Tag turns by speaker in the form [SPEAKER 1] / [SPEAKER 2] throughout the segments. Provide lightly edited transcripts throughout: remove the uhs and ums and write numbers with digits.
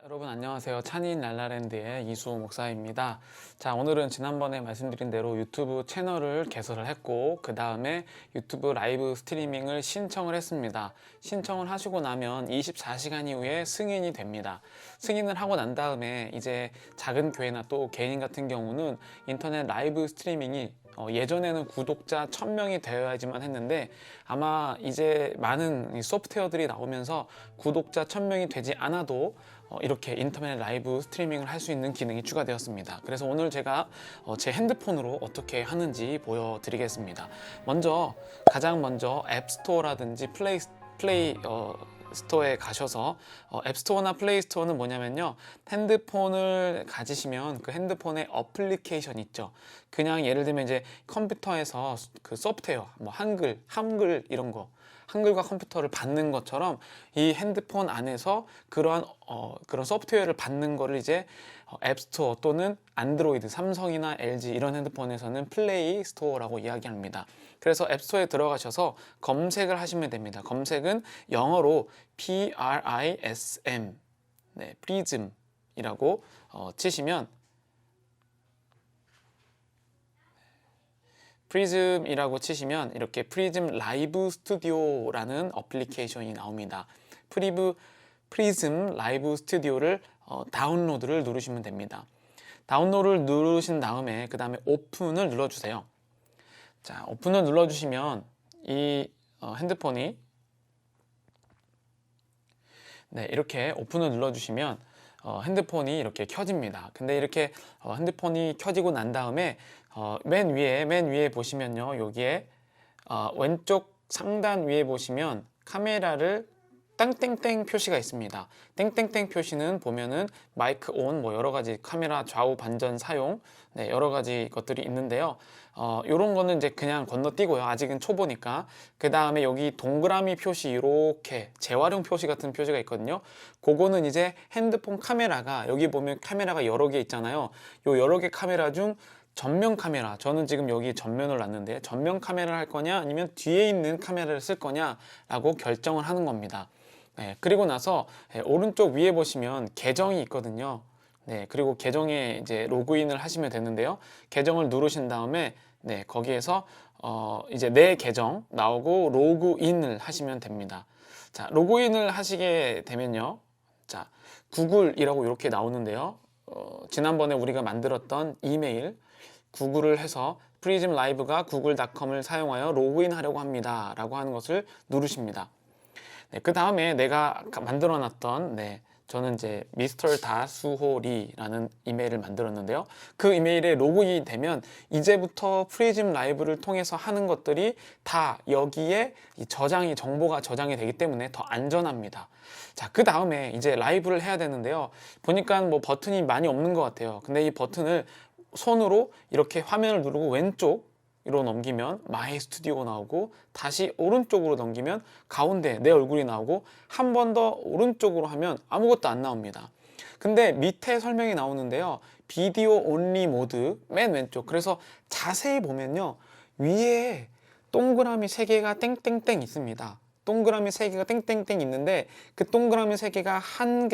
[SPEAKER 1] 여러분 안녕하세요. 찬인 랄라랜드의 이수호 목사입니다. 자, 오늘은 지난번에 말씀드린 대로 유튜브 채널을 개설을 했고 그 다음에 유튜브 라이브 스트리밍을 신청을 했습니다. 신청을 하시고 나면 24시간 이후에 승인이 됩니다. 승인을 하고 난 다음에 이제 작은 교회나 또 개인 같은 경우는 인터넷 라이브 스트리밍이 예전에는 구독자 1000명이 되어야지만 했는데 아마 이제 많은 소프트웨어들이 나오면서 구독자 1000명이 되지 않아도 이렇게 인터넷 라이브 스트리밍을 할 수 있는 기능이 추가되었습니다. 그래서 오늘 제가 제 핸드폰으로 어떻게 하는지 보여드리겠습니다. 가장 먼저 앱스토어라든지 플레이 스토어에 가셔서 앱스토어나 플레이스토어는 뭐냐면요, 핸드폰을 가지시면 그 핸드폰에 어플리케이션 있죠. 그냥 예를 들면 이제 컴퓨터에서 그 소프트웨어 뭐 한글 이런 거, 한글과 컴퓨터를 받는 것처럼 이 핸드폰 안에서 그런 소프트웨어를 받는 거를 이제 앱스토어 또는 안드로이드, 삼성이나 LG 이런 핸드폰에서는 플레이 스토어라고 이야기합니다. 그래서 앱스토어에 들어가셔서 검색을 하시면 됩니다. 검색은 영어로 PRISM, 네, 프리즘이라고 치시면 이렇게 프리즘 라이브 스튜디오라는 어플리케이션이 나옵니다. 프리즘 라이브 스튜디오를 다운로드를 누르시면 됩니다. 다운로드를 누르신 다음에 그 다음에 오픈을 눌러주세요. 자, 오픈을 눌러주시면 이 핸드폰이 이렇게 오픈을 눌러주시면 핸드폰이 이렇게 켜집니다. 근데 이렇게 핸드폰이 켜지고 난 다음에 맨 위에 보시면요, 여기에 왼쪽 상단 위에 보시면 카메라를 땡땡땡 표시가 있습니다. 땡땡땡 표시는 보면은 마이크 온, 뭐 여러 가지 카메라 좌우 반전 사용, 여러 가지 것들이 있는데요. 요런 거는 이제 그냥 건너뛰고요. 아직은 초보니까. 그 다음에 여기 동그라미 표시, 이렇게 재활용 표시 같은 표시가 있거든요. 그거는 이제 핸드폰 카메라가, 여기 보면 카메라가 여러 개 있잖아요. 요 여러 개 카메라 중 전면 카메라, 저는 지금 여기 전면을 놨는데 전면 카메라를 할 거냐 아니면 뒤에 있는 카메라를 쓸 거냐 라고 결정을 하는 겁니다. 그리고 나서 오른쪽 위에 보시면 계정이 있거든요. 그리고 계정에 이제 로그인을 하시면 되는데요. 계정을 누르신 다음에 거기에서 이제 내 계정 나오고 로그인을 하시면 됩니다. 자, 로그인을 하시게 되면요, 자, 구글이라고 이렇게 나오는데요. 지난번에 우리가 만들었던 이메일, 구글을 해서 프리즘 라이브가 구글.com을 사용하여 로그인 하려고 합니다 라고 하는 것을 누르십니다. 그 다음에 내가 만들어 놨던 저는 이제 미스터 다수호리라는 이메일을 만들었는데요. 그 이메일에 로그인이 되면 이제부터 프리즘 라이브를 통해서 하는 것들이 다 여기에 정보가 저장이 되기 때문에 더 안전합니다. 자, 그 다음에 이제 라이브를 해야 되는데요. 보니까 뭐 버튼이 많이 없는 것 같아요. 근데 이 버튼을 손으로 이렇게 화면을 누르고 왼쪽으로 넘기면 마이 스튜디오 나오고, 다시 오른쪽으로 넘기면 가운데 내 얼굴이 나오고, 한 번 더 오른쪽으로 하면 아무것도 안 나옵니다. 근데 밑에 설명이 나오는데요, 비디오 온리 모드 맨 왼쪽. 그래서 자세히 보면요, 위에 동그라미 3개가 땡땡땡 있습니다. 동그라미 3개가 땡땡땡 있는데 그 동그라미 3개가 한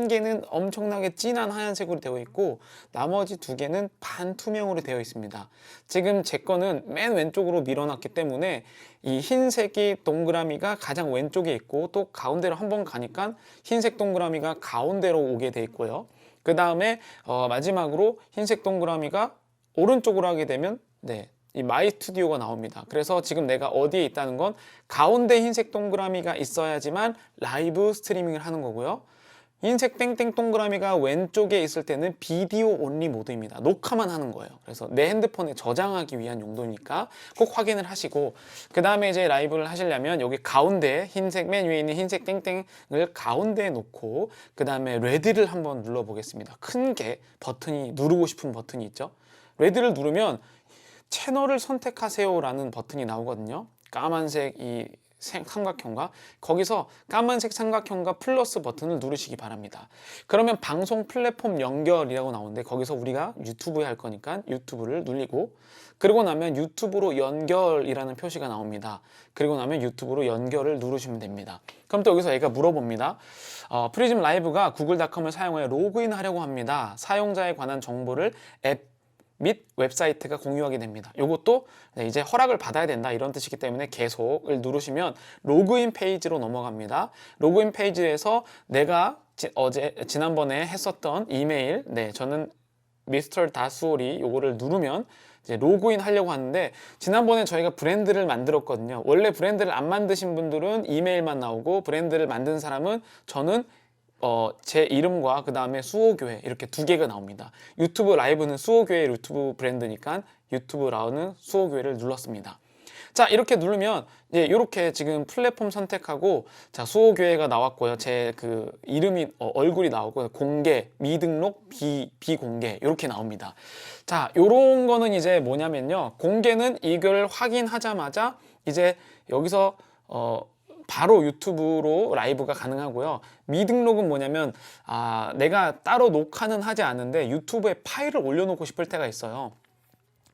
[SPEAKER 1] 개는 엄청나게 진한 하얀색으로 되어 있고 나머지 2개는 반투명으로 되어 있습니다. 지금 제 거는 맨 왼쪽으로 밀어놨기 때문에 이 흰색이 동그라미가 가장 왼쪽에 있고, 또 가운데로 한번 가니까 흰색 동그라미가 가운데로 오게 돼 있고요. 그 다음에 마지막으로 흰색 동그라미가 오른쪽으로 하게 되면 이 마이 스튜디오가 나옵니다. 그래서 지금 내가 어디에 있다는 건 가운데 흰색 동그라미가 있어야지만 라이브 스트리밍을 하는 거고요. 흰색 땡땡 동그라미가 왼쪽에 있을 때는 비디오 온리 모드입니다. 녹화만 하는 거예요. 그래서 내 핸드폰에 저장하기 위한 용도니까 꼭 확인을 하시고, 그 다음에 이제 라이브를 하시려면 여기 가운데 맨 위에 있는 흰색 땡땡을 가운데에 놓고 그 다음에 레드를 한번 눌러 보겠습니다. 큰 게 버튼이, 누르고 싶은 버튼이 있죠. 레드를 누르면 채널을 선택하세요 라는 버튼이 나오거든요. 까만색 이 삼각형과 거기서 까만색 삼각형과 플러스 버튼을 누르시기 바랍니다. 그러면 방송 플랫폼 연결이라고 나오는데 거기서 우리가 유튜브에 할 거니까 유튜브를 누르고 그리고 나면 유튜브로 연결이라는 표시가 나옵니다. 그리고 나면 유튜브로 연결을 누르시면 됩니다. 그럼 또 여기서 얘가 물어봅니다. 프리즘 라이브가 구글닷컴을 사용하여 로그인 하려고 합니다. 사용자에 관한 정보를 앱 및 웹사이트가 공유하게 됩니다. 이것도 이제 허락을 받아야 된다 이런 뜻이기 때문에 계속을 누르시면 로그인 페이지로 넘어갑니다. 로그인 페이지에서 내가 지난번에 했었던 이메일, 저는 미스터 다수오리 요거를 누르면 이제 로그인 하려고 하는데 지난번에 저희가 브랜드를 만들었거든요. 원래 브랜드를 안 만드신 분들은 이메일만 나오고 브랜드를 만든 사람은 저는 제 이름과 그 다음에 수호교회 이렇게 두 개가 나옵니다. 유튜브 라이브는 수호교회 유튜브 브랜드니까 유튜브 라우는 수호교회를 눌렀습니다. 자, 이렇게 누르면 이렇게 지금 플랫폼 선택하고 자, 수호교회가 나왔고요. 제 그 이름이 얼굴이 나오고 공개, 미등록, 비공개 이렇게 나옵니다. 자, 요런 거는 이제 뭐냐면요. 공개는 이걸 확인하자마자 이제 여기서 바로 유튜브로 라이브가 가능하고요. 미등록은 뭐냐면 내가 따로 녹화는 하지 않는데 유튜브에 파일을 올려놓고 싶을 때가 있어요.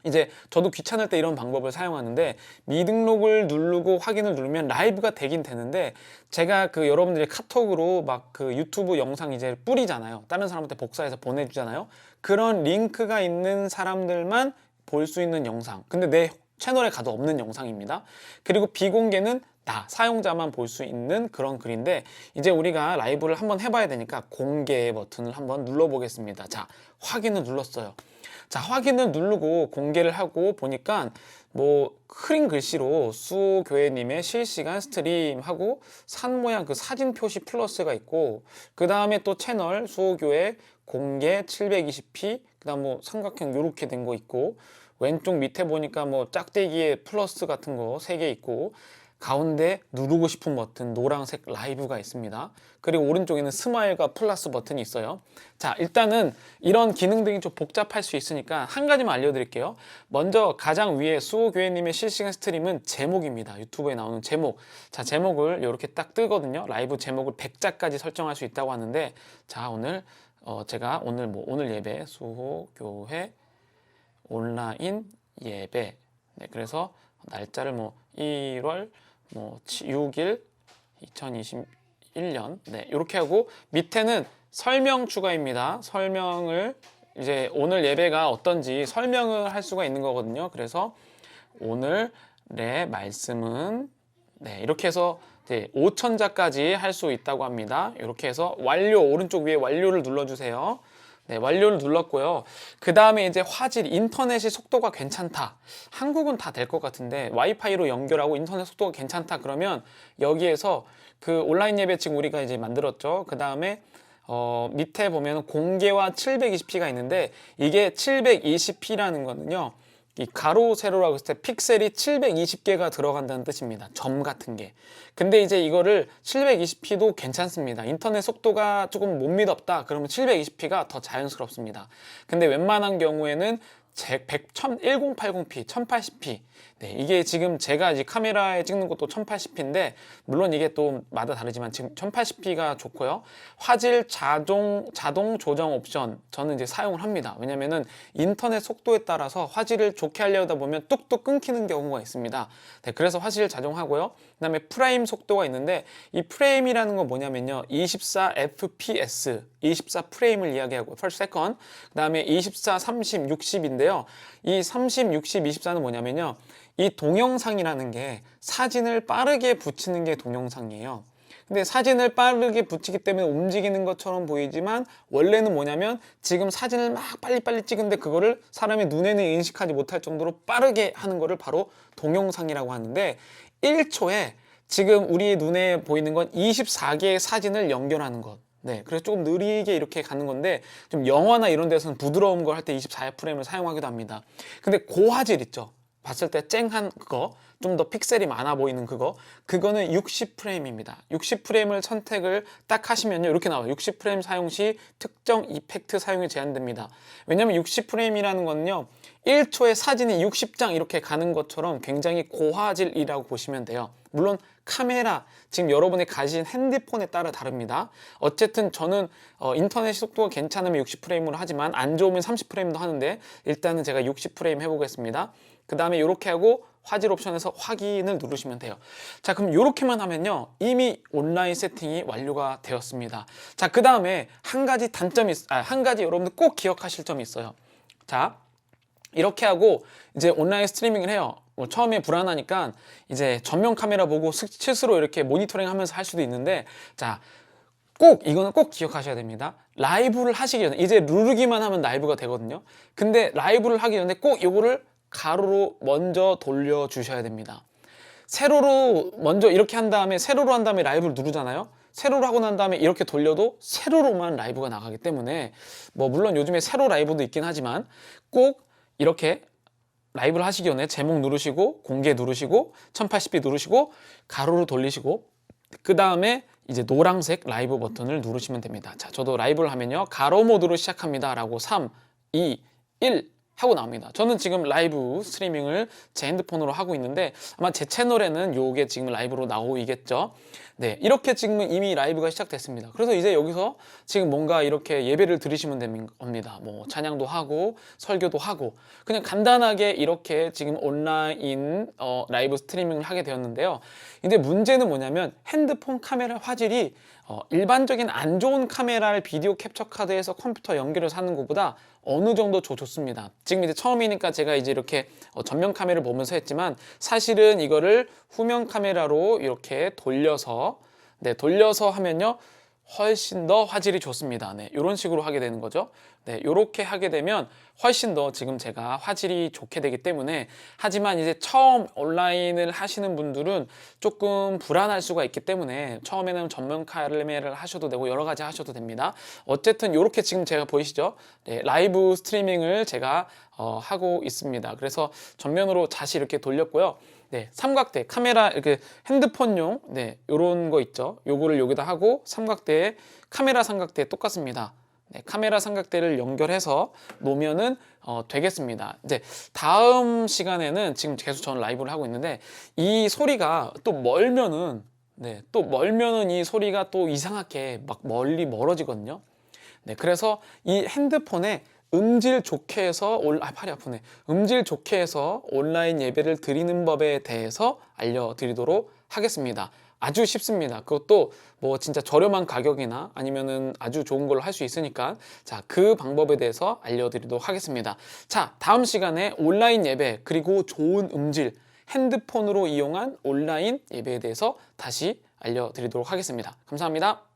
[SPEAKER 1] 이제 저도 귀찮을 때 이런 방법을 사용하는데 미등록을 누르고 확인을 누르면 라이브가 되긴 되는데 제가 그 여러분들이 카톡으로 막 그 유튜브 영상 이제 뿌리잖아요. 다른 사람한테 복사해서 보내주잖아요. 그런 링크가 있는 사람들만 볼 수 있는 영상. 근데 내 채널에 가도 없는 영상입니다. 그리고 비공개는 사용자만 볼 수 있는 그런 글인데 이제 우리가 라이브를 한번 해봐야 되니까 공개 버튼을 한번 눌러보겠습니다. 자, 확인을 눌렀어요. 자, 확인을 누르고 공개를 하고 보니까 뭐 큰 글씨로 수교회님의 실시간 스트림하고 산 모양 그 사진 표시 플러스가 있고 그 다음에 또 채널 수호교회 공개 720p 그 다음 뭐 삼각형 요렇게 된 거 있고 왼쪽 밑에 보니까 뭐 짝대기에 플러스 같은 거 3개 있고 가운데 누르고 싶은 버튼 노란색 라이브가 있습니다. 그리고 오른쪽에는 스마일과 플러스 버튼이 있어요. 자, 일단은 이런 기능들이 좀 복잡할 수 있으니까 한 가지만 알려드릴게요. 먼저 가장 위에 수호교회님의 실시간 스트림은 제목입니다. 유튜브에 나오는 제목. 자, 제목을 이렇게 딱 뜨거든요. 라이브 제목을 100자까지 설정할 수 있다고 하는데 자, 오늘 제가 오늘 예배 수호교회 온라인 예배. 그래서 날짜를 1월 6일 2021년 이렇게 하고 밑에는 설명 추가입니다. 설명을 이제 오늘 예배가 어떤지 설명을 할 수가 있는 거거든요. 그래서 오늘의 말씀은 이렇게 해서 5,000자까지 할 수 있다고 합니다. 이렇게 해서 완료 오른쪽 위에 완료를 눌러주세요. 완료를 눌렀고요. 그 다음에 이제 화질, 인터넷이 속도가 괜찮다. 한국은 다 될 것 같은데 와이파이로 연결하고 인터넷 속도가 괜찮다. 그러면 여기에서 그 온라인 예배 지금 우리가 이제 만들었죠. 그 다음에 밑에 보면 공개와 720p가 있는데 이게 720p라는 거는요. 이 가로 세로라고 했을 때 픽셀이 720개가 들어간다는 뜻입니다. 점 같은 게. 근데 이제 이거를 720p도 괜찮습니다. 인터넷 속도가 조금 못 믿었다. 그러면 720p가 더 자연스럽습니다. 근데 웬만한 경우에는 1080p, 1080p. 이게 지금 제가 이제 카메라에 찍는 것도 1080p인데 물론 이게 또 마다 다르지만 지금 1080p가 좋고요. 화질 자동 조정 옵션 저는 이제 사용을 합니다. 왜냐면은 인터넷 속도에 따라서 화질을 좋게 하려다 보면 뚝뚝 끊기는 경우가 있습니다. 그래서 화질 자동하고요. 그다음에 프레임 속도가 있는데 이 프레임이라는 건 뭐냐면요. 24fps, 24 프레임을 이야기하고 per second. 그다음에 24, 30, 60인데요. 이 30, 60, 24는 뭐냐면요. 이 동영상이라는 게 사진을 빠르게 붙이는 게 동영상이에요. 근데 사진을 빠르게 붙이기 때문에 움직이는 것처럼 보이지만 원래는 뭐냐면 지금 사진을 막 빨리빨리 찍은데 그거를 사람의 눈에는 인식하지 못할 정도로 빠르게 하는 거를 바로 동영상이라고 하는데 1초에 지금 우리 눈에 보이는 건 24개의 사진을 연결하는 것. 그래서 조금 느리게 이렇게 가는 건데 좀 영화나 이런 데서는 부드러운 걸 할 때 24프레임을 사용하기도 합니다. 근데 고화질 있죠. 봤을 때 쨍한 그거, 좀 더 픽셀이 많아 보이는 그거는 60프레임입니다. 60프레임을 선택을 딱 하시면요. 이렇게 나와요. 60프레임 사용 시 특정 이펙트 사용이 제한됩니다. 왜냐면 60프레임이라는 거는요. 1초에 사진이 60장 이렇게 가는 것처럼 굉장히 고화질이라고 보시면 돼요. 물론 카메라, 지금 여러분이 가진 핸드폰에 따라 다릅니다. 어쨌든 저는 인터넷 속도가 괜찮으면 60프레임으로 하지만 안 좋으면 30프레임도 하는데 일단은 제가 60프레임 해보겠습니다. 그 다음에 이렇게 하고 화질 옵션에서 확인을 누르시면 돼요. 자, 그럼 이렇게만 하면요, 이미 온라인 세팅이 완료가 되었습니다. 자, 그 다음에 한 가지 한 가지 여러분들 꼭 기억하실 점이 있어요. 자, 이렇게 하고 이제 온라인 스트리밍을 해요. 뭐 처음에 불안하니까 이제 전면 카메라 보고 스스로 이렇게 모니터링 하면서 할 수도 있는데, 자, 이거는 꼭 기억하셔야 됩니다. 라이브를 하시기 전에, 이제 누르기만 하면 라이브가 되거든요. 근데 라이브를 하기 전에 꼭 이거를 가로로 먼저 돌려 주셔야 됩니다. 세로로 먼저 이렇게 한 다음에, 세로로 한 다음에 라이브를 누르잖아요. 세로로 하고 난 다음에 이렇게 돌려도 세로로만 라이브가 나가기 때문에, 뭐 물론 요즘에 세로 라이브도 있긴 하지만 꼭 이렇게 라이브를 하시기 전에 제목 누르시고 공개 누르시고 1080p 누르시고 가로로 돌리시고 그 다음에 이제 노란색 라이브 버튼을 누르시면 됩니다. 자, 저도 라이브를 하면요, 가로 모드로 시작합니다 라고 3, 2, 1 하고 나옵니다. 저는 지금 라이브 스트리밍을 제 핸드폰으로 하고 있는데 아마 제 채널에는 요게 지금 라이브로 나오고 있겠죠. 네, 이렇게 지금은 이미 라이브가 시작됐습니다. 그래서 이제 여기서 지금 뭔가 이렇게 예배를 드리시면 됩니다. 뭐 찬양도 하고 설교도 하고 그냥 간단하게 이렇게 지금 온라인 라이브 스트리밍을 하게 되었는데요. 근데 문제는 뭐냐면 핸드폰 카메라 화질이 일반적인 안 좋은 카메라를 비디오 캡처 카드에서 컴퓨터 연결해서 하는 것보다 어느 정도 좋습니다. 지금 이제 처음이니까 제가 이제 이렇게 전면 카메라를 보면서 했지만 사실은 이거를 후면 카메라로 이렇게 돌려서 하면요, 훨씬 더 화질이 좋습니다. 네, 이런 식으로 하게 되는 거죠. 네, 이렇게 하게 되면 훨씬 더 지금 제가 화질이 좋게 되기 때문에, 하지만 이제 처음 온라인을 하시는 분들은 조금 불안할 수가 있기 때문에 처음에는 전면 카메라를 하셔도 되고 여러 가지 하셔도 됩니다. 어쨌든 이렇게 지금 제가 보이시죠? 네, 라이브 스트리밍을 제가 하고 있습니다. 그래서 전면으로 다시 이렇게 돌렸고요. 네, 삼각대 카메라 이렇게 핸드폰용 요런 거 있죠. 요거를 여기다 하고 삼각대에 카메라 삼각대 똑같습니다. 네, 카메라 삼각대를 연결해서 놓으면은 되겠습니다. 이제 다음 시간에는 지금 계속 저는 라이브를 하고 있는데 이 소리가 또 멀면은 이 소리가 또 이상하게 막 멀어지거든요. 네, 그래서 이 핸드폰에 음질 좋게 해서 팔이 아프네. 음질 좋게 해서 온라인 예배를 드리는 법에 대해서 알려드리도록 하겠습니다. 아주 쉽습니다. 그것도 뭐 진짜 저렴한 가격이나 아니면은 아주 좋은 걸로 할 수 있으니까, 자, 그 방법에 대해서 알려드리도록 하겠습니다. 자, 다음 시간에 온라인 예배 그리고 좋은 음질, 핸드폰으로 이용한 온라인 예배에 대해서 다시 알려드리도록 하겠습니다. 감사합니다.